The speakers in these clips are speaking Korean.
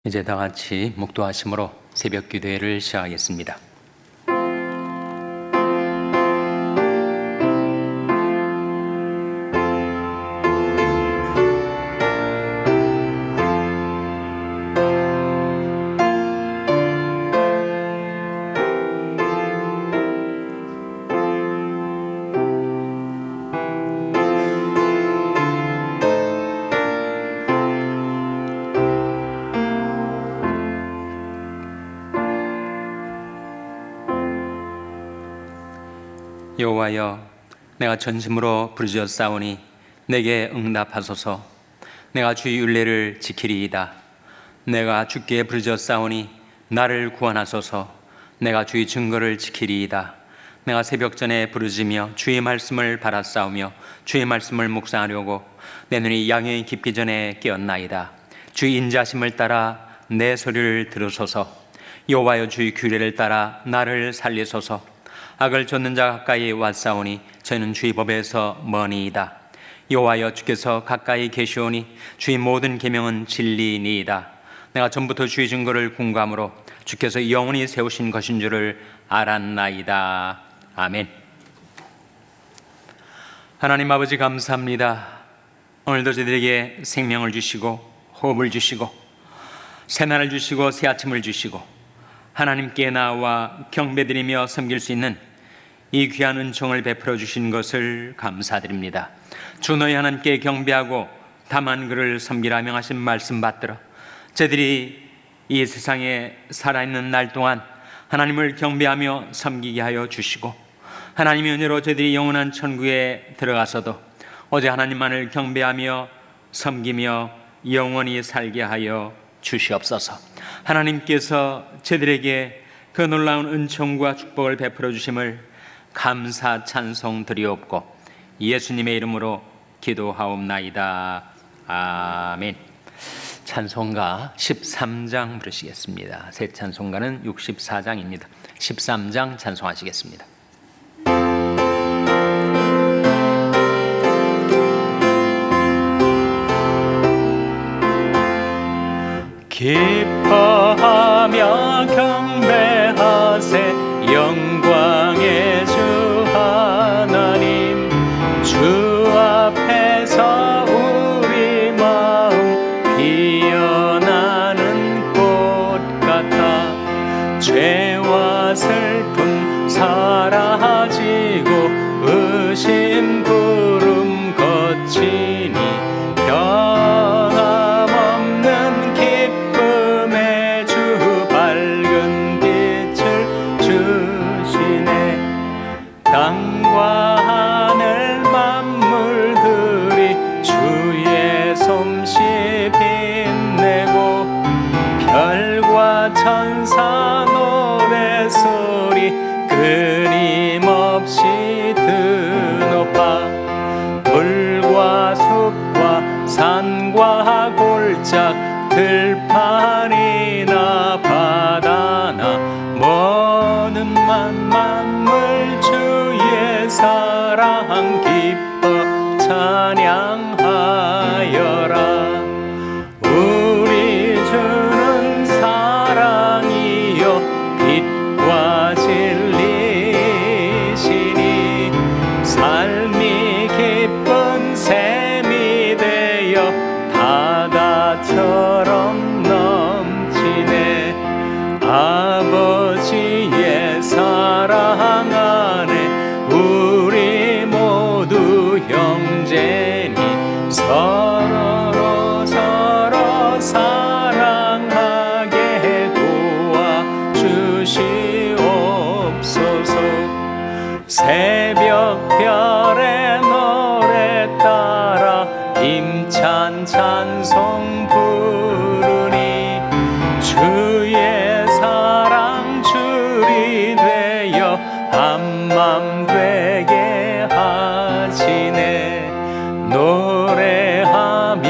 이제 다 같이 묵도하심으로 새벽 기도회를 시작하겠습니다. 여호와여, 내가 전심으로 부르짖었사오니 내게 응답하소서. 내가 주의 율례를 지키리이다. 내가 주께 부르짖었사오니 나를 구원하소서. 내가 주의 증거를 지키리이다. 내가 새벽전에 부르짖으며 주의 말씀을 바라싸우며 주의 말씀을 묵상하려고 내 눈이 양형이 깊기 전에 깨었나이다. 주의 인자심을 따라 내 소리를 들으소서. 여호와여, 주의 규례를 따라 나를 살리소서. 악을 좇는 자 가까이 왔사오니 저희는 주의 법에서 머니이다. 여호와여, 주께서 가까이 계시오니 주의 모든 계명은 진리니이다. 내가 전부터 주의 증거를 궁구함으로 주께서 영원히 세우신 것인 줄을 알았나이다. 아멘. 하나님 아버지, 감사합니다. 오늘도 저희들에게 생명을 주시고 호흡을 주시고 새날을 주시고 새 아침을 주시고 하나님께 나와 경배드리며 섬길 수 있는 이 귀한 은총을 베풀어 주신 것을 감사드립니다. 주 너희 하나님께 경배하고 다만 그를 섬기라 명하신 말씀 받들어 저희들이 이 세상에 살아있는 날 동안 하나님을 경배하며 섬기게 하여 주시고, 하나님의 은혜로 저희들이 영원한 천국에 들어가서도 오직 하나님만을 경배하며 섬기며 영원히 살게 하여 주시옵소서. 하나님께서 저희들에게 그 놀라운 은총과 축복을 베풀어 주심을 감사 찬송 드리옵고 예수님의 이름으로 기도하옵나이다. 아멘. 찬송가 13장 부르시겠습니다. 새 찬송가는 64장입니다. 13장 찬송하시겠습니다. 기뻐하며 경배하세 영광의 주 하나님. 주 앞에서 우리 마음 피어나는 꽃 같아 죄와 슬픔 사라지고 의심 구름 거치니 변함없는 기쁨의 주 밝은 빛을 주시네. 땅과 하늘 만물들이 주의 솜씨 빛내고 별과 천사 노래소리 끊임없이 드높아 물과 숲과 산과 골짝 들판이나 바다나 모든 만물 주의 사랑 기뻐 찬양하여라. 우리 주는 사랑이요 빛과 진리시니 삶이 기쁜 샘이 되어 바다처럼 넘치네. 아버지의 사랑 안에 우리 모두 형제니 서로 사랑하게 도와주시옵소서. 새벽별의 노래 따라 힘찬 찬송 부르니 주의 사랑 줄이 되어 한맘 되게 하시네. 노래하며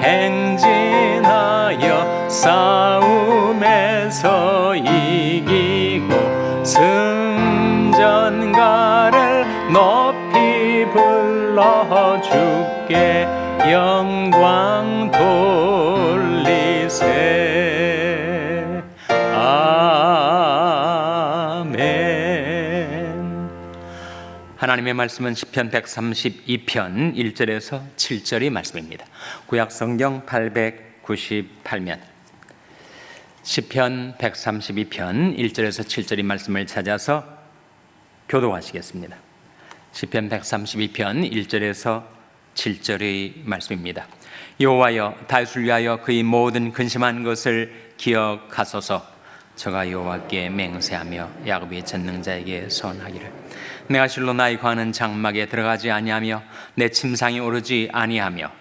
행진하여 싸움에서 이기고 승전가를 높이 불러 주께 영광 돌리세. 하나님의 말씀은 시편 132편 1절에서 7절의 말씀입니다. 구약 성경 898면 시편 132편 1절에서 7절의 말씀을 찾아서 교독하시겠습니다. 시편 132편 1절에서 7절의 말씀입니다. 여호와여, 다윗을 위하여 그의 모든 근심한 것을 기억하소서. 저가 여호와께 맹세하며 야곱의 전능자에게 선하기를, 내가 실로 나의 관은 장막에 들어가지 아니하며 내 침상에 오르지 아니하며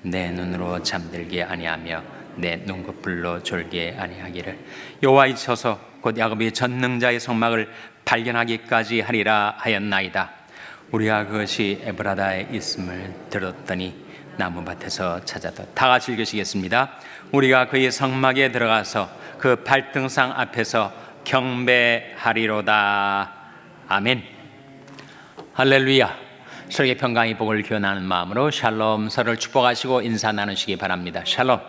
내 눈으로 잠들게 아니하며 내 눈꺼풀로 졸게 아니하기를, 여호와의 처소 곧 야곱의 전능자의 성막을 발견하기까지 하리라 하였나이다. 우리가 그것이 에브라다에 있음을 들었더니 나무밭에서 찾았다. 다 같이 읽으시겠습니다. 우리가 그의 성막에 들어가서 그 발등상 앞에서 경배하리로다. 아멘. 할렐루야. 서로에게 평강의 복을 기원하는 마음으로 샬롬, 서로를 축복하시고 인사 나누시기 바랍니다. 샬롬.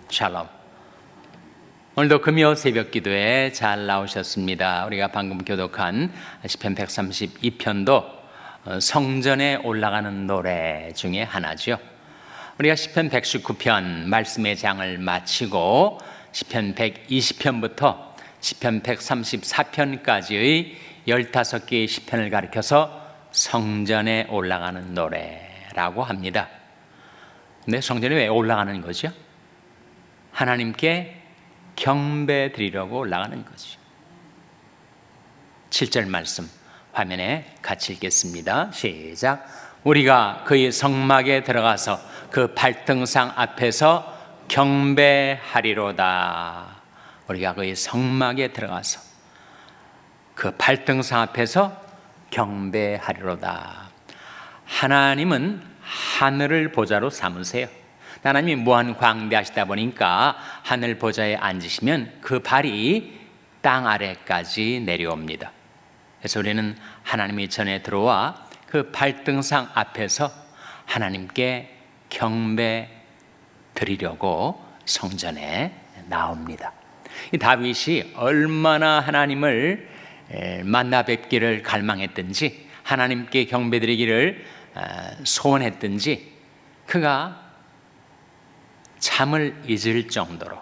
샬롬. 오늘도 금요 새벽 기도에 잘 나오셨습니다. 우리가 방금 교독한 시편 132편도 성전에 올라가는 노래 중에 하나죠. 우리가 시편 119편 말씀의 장을 마치고 시편 120편부터 시편 134편까지의 15개의 시편을 가리켜서 성전에 올라가는 노래라고 합니다. 근데 성전에 왜 올라가는 거죠? 하나님께 경배 드리려고 올라가는 거죠. 7절 말씀 화면에 같이 읽겠습니다. 시작. 우리가 그의 성막에 들어가서 그 발등상 앞에서 경배하리로다. 우리가 그의 성막에 들어가서 그 발등상 앞에서 경배하리로다. 하나님은 하늘을 보좌로 삼으세요. 하나님이 무한 광대하시다 보니까 하늘 보좌에 앉으시면 그 발이 땅 아래까지 내려옵니다. 그래서 우리는 하나님의 전에 들어와 그 발등상 앞에서 하나님께 경배 드리려고 성전에 나옵니다. 이 다윗이 얼마나 하나님을 만나 뵙기를 갈망했든지, 하나님께 경배 드리기를 소원했든지 그가 잠을 잊을 정도로.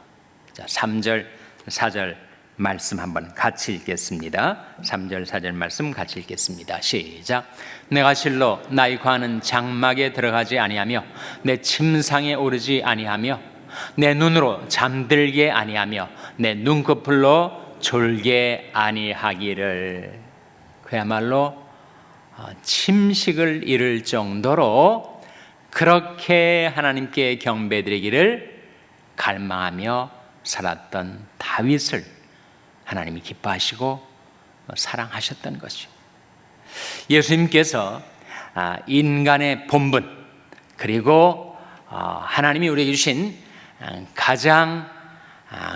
자, 3절 4절 말씀 한번 같이 읽겠습니다. 3절 4절 말씀 같이 읽겠습니다. 시작. 내가 실로 나의 관은 장막에 들어가지 아니하며 내 침상에 오르지 아니하며 내 눈으로 잠들게 아니하며 내 눈꺼풀로 졸게 아니하기를. 그야말로 침식을 잃을 정도로 그렇게 하나님께 경배드리기를 갈망하며 살았던 다윗을 하나님이 기뻐하시고 사랑하셨던 것이죠. 예수님께서 인간의 본분, 그리고 하나님이 우리에게 주신 가장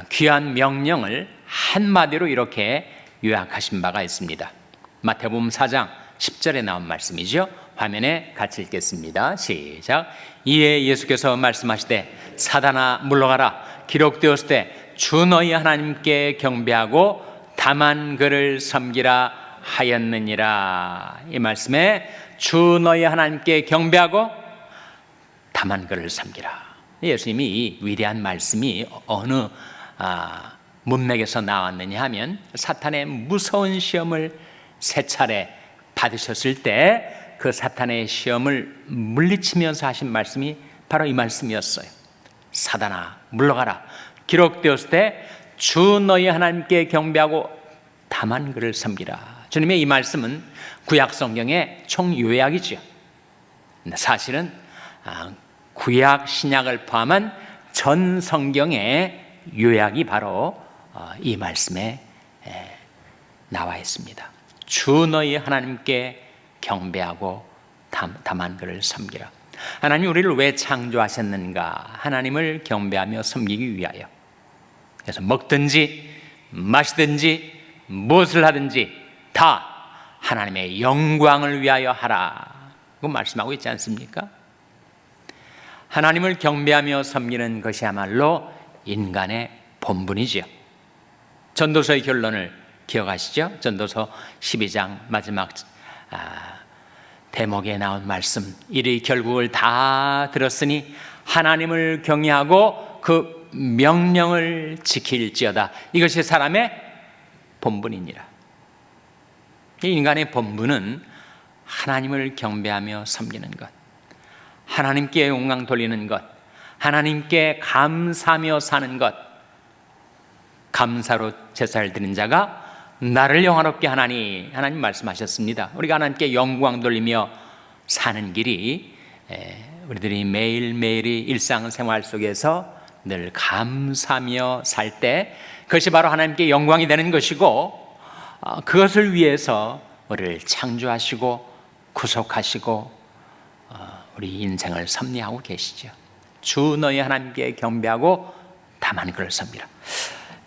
귀한 명령을 한마디로 이렇게 요약하신 바가 있습니다. 마태복음 4장 10절에 나온 말씀이죠. 화면에 같이 읽겠습니다. 시작. 이에 예수께서 말씀하시되 사단아 물러가라. 기록되었을 때 주 너희 하나님께 경배하고 다만 그를 섬기라 하였느니라. 이 말씀에 주 너희 하나님께 경배하고 다만 그를 섬기라. 예수님이 이 위대한 말씀이 어느 문맥에서 나왔느냐 하면 사탄의 무서운 시험을 3차례 받으셨을 때 그 사탄의 시험을 물리치면서 하신 말씀이 바로 이 말씀이었어요. 사단아 물러가라. 기록되었을 때 주 너희 하나님께 경배하고 다만 그를 섬기라. 주님의 이 말씀은 구약 성경의 총 요약이죠. 사실은 구약 신약을 포함한 전 성경의 요약이 바로 이 말씀에 나와 있습니다. 주 너희 하나님께 경배하고 다만 그를 섬기라. 하나님 우리를 왜 창조하셨는가? 하나님을 경배하며 섬기기 위하여. 그래서 먹든지 마시든지 무엇을 하든지 다 하나님의 영광을 위하여 하라고 말씀하고 있지 않습니까? 하나님을 경배하며 섬기는 것이야말로 인간의 본분이지요. 전도서의 결론을 기억하시죠? 전도서 12장 마지막 대목에 나온 말씀, 이의 결국을 다 들었으니 하나님을 경외하고 그 명령을 지킬지어다. 이것이 사람의 본분이니라. 인간의 본분은 하나님을 경배하며 섬기는 것, 하나님께 영광 돌리는 것, 하나님께 감사하며 사는 것. 감사로 제사를 드린 자가 나를 영화롭게 하나니, 하나님 말씀하셨습니다. 우리가 하나님께 영광 돌리며 사는 길이 우리들이 매일매일이 일상생활 속에서 늘 감사하며 살 때 그것이 바로 하나님께 영광이 되는 것이고, 그것을 위해서 우리를 창조하시고 구속하시고 우리 인생을 섭리하고 계시죠. 주 너희 하나님께 경배하고 다만 그를 섬기라.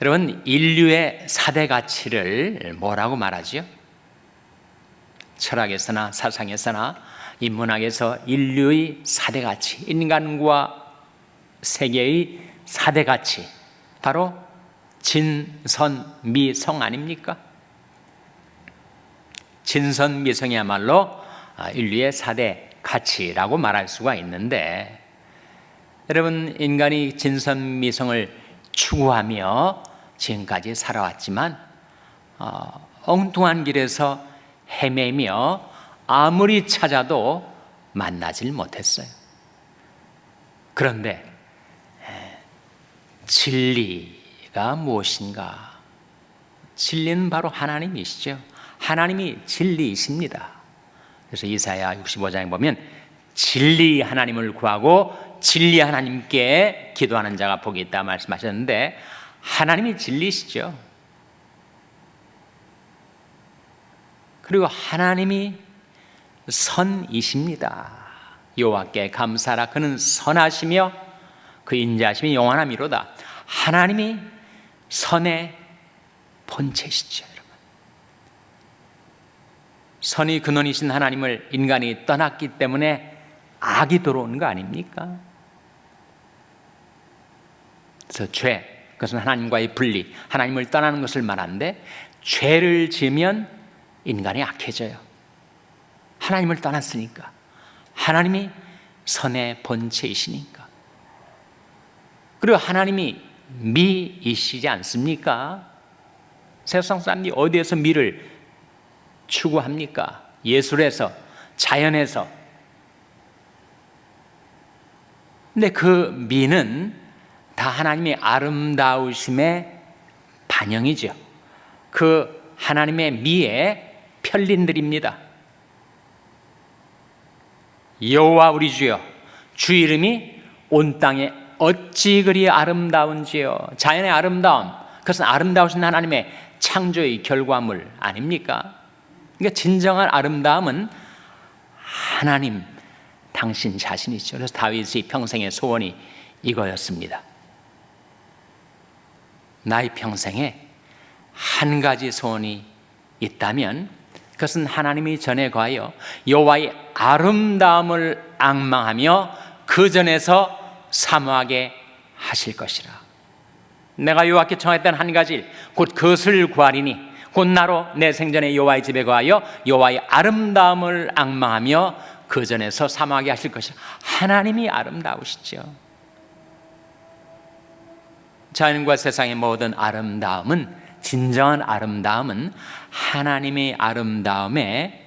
여러분, 인류의 4대 가치를 뭐라고 말하죠? 철학에서나 사상에서나 인문학에서 인류의 4대 가치, 인간과 세계의 4대 가치, 바로 진선미성 아닙니까? 진선미성이야말로 인류의 4대 가치라고 말할 수가 있는데, 여러분, 인간이 진선미성을 추구하며 지금까지 살아왔지만 엉뚱한 길에서 헤매며 아무리 찾아도 만나질 못했어요. 그런데 진리가 무엇인가? 진리는 바로 하나님이시죠. 하나님이 진리이십니다. 그래서 이사야 65장에 보면 진리 하나님을 구하고 진리 하나님께 기도하는 자가 복이 있다 말씀하셨는데, 하나님이 진리시죠. 그리고 하나님이 선이십니다. 여호와께 감사하라, 그는 선하시며 그 인자하심이 영원하미로다. 하나님이 선의 본체시죠. 여러분, 선이 근원이신 하나님을 인간이 떠났기 때문에 악이 들어오는 거 아닙니까? 그래서 죄, 그것은 하나님과의 분리, 하나님을 떠나는 것을 말하는데, 죄를 지으면 인간이 악해져요. 하나님을 떠났으니까. 하나님이 선의 본체이시니까. 그리고 하나님이 미이시지 않습니까? 세상 사람들이 어디에서 미를 추구합니까? 예술에서, 자연에서. 근데 그 미는 다 하나님의 아름다우심의 반영이죠. 그 하나님의 미의 편린들입니다. 여호와 우리 주여, 주 이름이 온 땅에 어찌 그리 아름다운지요. 자연의 아름다움, 그것은 아름다우신 하나님의 창조의 결과물 아닙니까? 그러니까 진정한 아름다움은 하나님, 당신 자신이죠. 그래서 다윗의 평생의 소원이 이거였습니다. 나의 평생에 한 가지 소원이 있다면 그것은 하나님이 전에 거하여 여호와의 아름다움을 앙망하며 그 전에서 사모하게 하실 것이라. 내가 여호와께 청했던 한 가지 곧 그것을 구하리니 곧 나로 내 생전에 여호와의 집에 거하여 여호와의 아름다움을 앙망하며 그 전에서 사모하게 하실 것이라. 하나님이 아름다우시죠. 자연과 세상의 모든 아름다움은, 진정한 아름다움은 하나님의 아름다움의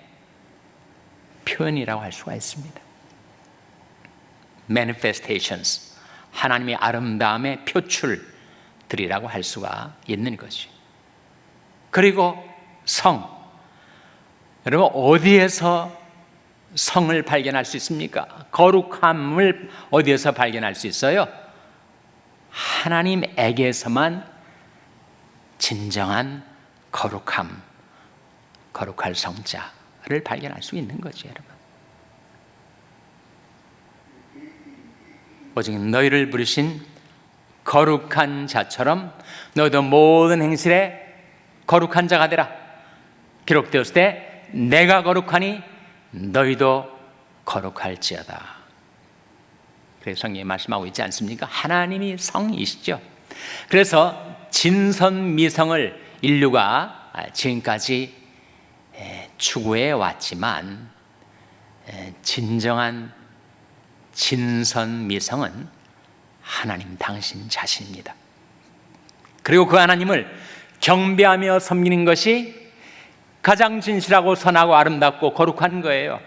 표현이라고 할 수가 있습니다. manifestations, 하나님의 아름다움의 표출들이라고 할 수가 있는 거죠. 그리고 성, 여러분 어디에서 성을 발견할 수 있습니까? 거룩함을 어디에서 발견할 수 있어요? 하나님에게서만 진정한 거룩함, 거룩할 성자를 발견할 수 있는 거죠, 여러분. 오직 너희를 부르신 거룩한 자처럼 너희도 모든 행실에 거룩한 자가 되라. 기록되었을 때 내가 거룩하니 너희도 거룩할지어다. 그래서 성경에 말씀하고 있지 않습니까? 하나님이 성이시죠. 그래서 진선미성을 인류가 지금까지 추구해 왔지만 진정한 진선미성은 하나님 당신 자신입니다. 그리고 그 하나님을 경배하며 섬기는 것이 가장 진실하고 선하고 아름답고 거룩한 거예요.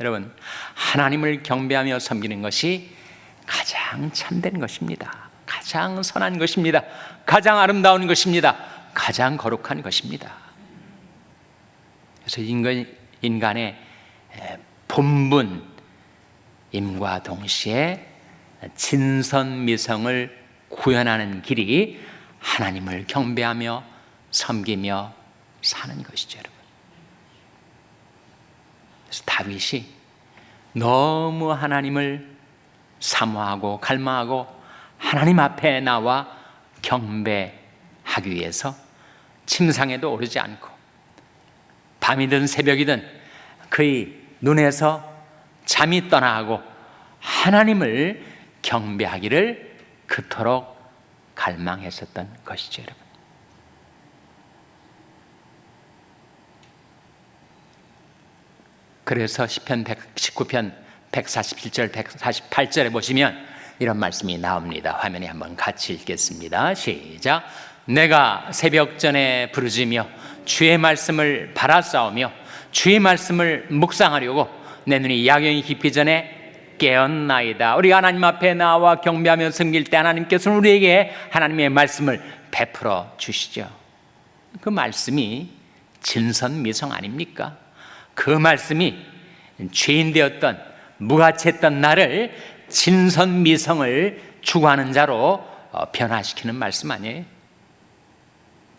여러분, 하나님을 경배하며 섬기는 것이 가장 참된 것입니다. 가장 선한 것입니다. 가장 아름다운 것입니다. 가장 거룩한 것입니다. 그래서 인간의 본분임과 동시에 진선미성을 구현하는 길이 하나님을 경배하며 섬기며 사는 것이죠, 여러분. 그래서 다윗이 너무 하나님을 사모하고 갈망하고 하나님 앞에 나와 경배하기 위해서 침상에도 오르지 않고 밤이든 새벽이든 그의 눈에서 잠이 떠나고 하나님을 경배하기를 그토록 갈망했었던 것이죠, 여러분. 그래서 시편 119편 147절 148절에 보시면 이런 말씀이 나옵니다. 화면에 한번 같이 읽겠습니다. 시작. 내가 새벽 전에 부르짖으며 주의 말씀을 바라싸우며 주의 말씀을 묵상하려고 내 눈이 야경이 깊기 전에 깨었나이다. 우리가 하나님 앞에 나와 경배하며 섬길 때 하나님께서는 우리에게 하나님의 말씀을 베풀어 주시죠. 그 말씀이 진선미성 아닙니까? 그 말씀이 죄인 되었던 무가치했던 나를 진선미성을 추구하는 자로 변화시키는 말씀 아니에요?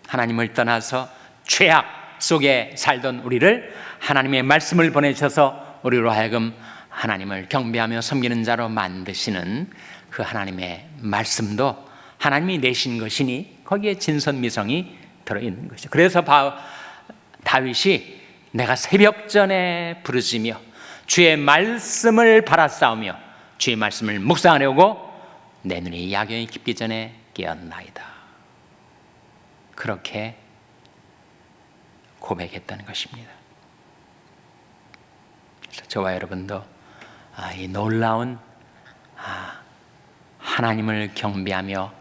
하나님을 떠나서 죄악 속에 살던 우리를 하나님의 말씀을 보내셔서 우리로 하여금 하나님을 경배하며 섬기는 자로 만드시는 그 하나님의 말씀도 하나님이 내신 것이니 거기에 진선미성이 들어있는 것이죠. 그래서 다윗이 내가 새벽 전에 부르짖으며 주의 말씀을 바라싸우며 주의 말씀을 묵상하려고 내 눈이 야경이 깊기 전에 깨었나이다. 그렇게 고백했다는 것입니다. 그래서 저와 여러분도 이 놀라운 하나님을 경배하며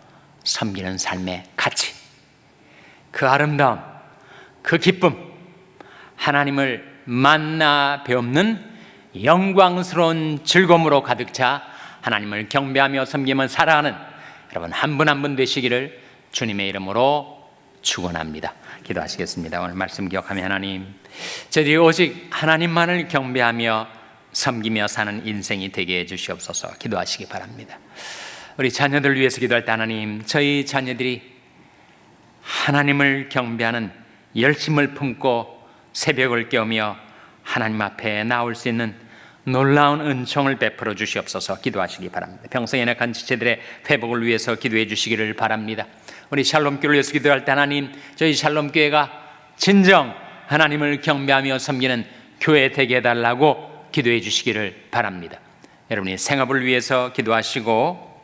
섬기는 삶의 가치, 그 아름다움, 그 기쁨, 하나님을 만나 배우는 영광스러운 즐거움으로 가득 차 하나님을 경배하며 섬기며 살아가는 여러분 한 분 한 분 되시기를 주님의 이름으로 축원합니다. 기도하시겠습니다. 오늘 말씀 기억하며 하나님, 저희들이 오직 하나님만을 경배하며 섬기며 사는 인생이 되게 해주시옵소서. 기도하시기 바랍니다. 우리 자녀들 위해서 기도할 때 하나님, 저희 자녀들이 하나님을 경배하는 열심을 품고 새벽을 깨우며 하나님 앞에 나올 수 있는 놀라운 은총을 베풀어 주시옵소서. 기도하시기 바랍니다. 평생에 연약한 지체들의 회복을 위해서 기도해 주시기를 바랍니다. 우리 샬롬교회를 위해서 기도할 때 하나님, 저희 샬롬교회가 진정 하나님을 경배하며 섬기는 교회 되게 해달라고 기도해 주시기를 바랍니다. 여러분이 생업을 위해서 기도하시고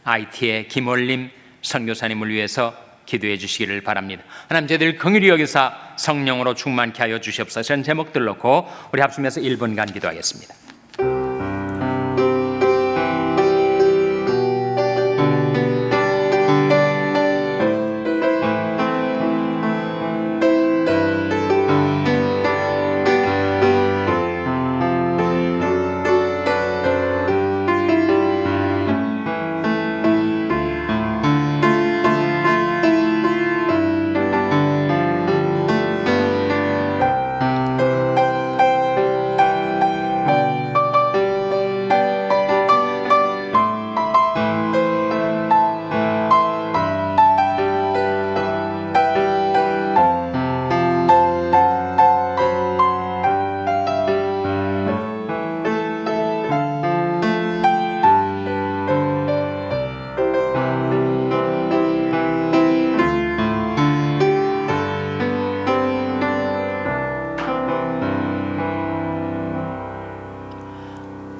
IT의 김올림 선교사님을 위해서 기도해 주시기를 바랍니다. 하나님, 저희들 긍휼히 여기사 성령으로 충만케 하여 주시옵소서. 이런 제목들 놓고 우리 합심해서 1분간 기도하겠습니다.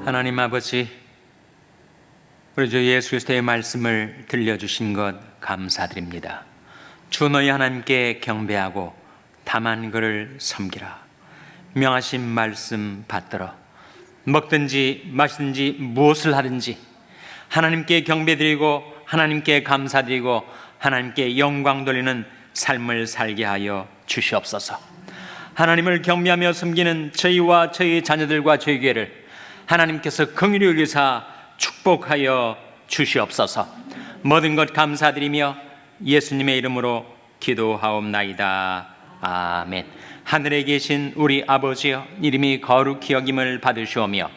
하나님 아버지, 우리 주 예수 그리스도의 말씀을 들려주신 것 감사드립니다. 주 너희 하나님께 경배하고 다만 그를 섬기라. 명하신 말씀 받들어 먹든지 마시든지 무엇을 하든지 하나님께 경배드리고 하나님께 감사드리고 하나님께 영광 돌리는 삶을 살게 하여 주시옵소서. 하나님을 경배하며 섬기는 저희와 저희 자녀들과 저희 교회를 하나님께서 긍휼히 여기사 축복하여 주시옵소서. 모든 것 감사드리며 예수님의 이름으로 기도하옵나이다. 아멘. 하늘에 계신 우리 아버지여, 이름이 거룩히 여김을 받으시오며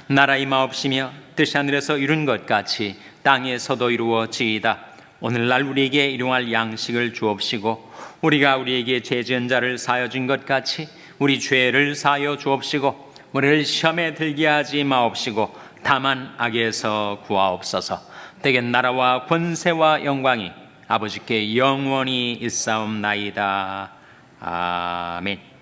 나라의 마옵시며 뜻이 하늘에서 이룬 것 같이 땅에서도 이루어지이다. 오늘날 우리에게 일용할 양식을 주옵시고 우리가 우리에게 죄 지은 자를 사하여 준 것 같이 우리 죄를 사하여 주옵시고 우리를 시험에 들게 하지 마옵시고 다만 악에서 구하옵소서. 대개 나라와 권세와 영광이 아버지께 영원히 있사옵나이다. 아멘.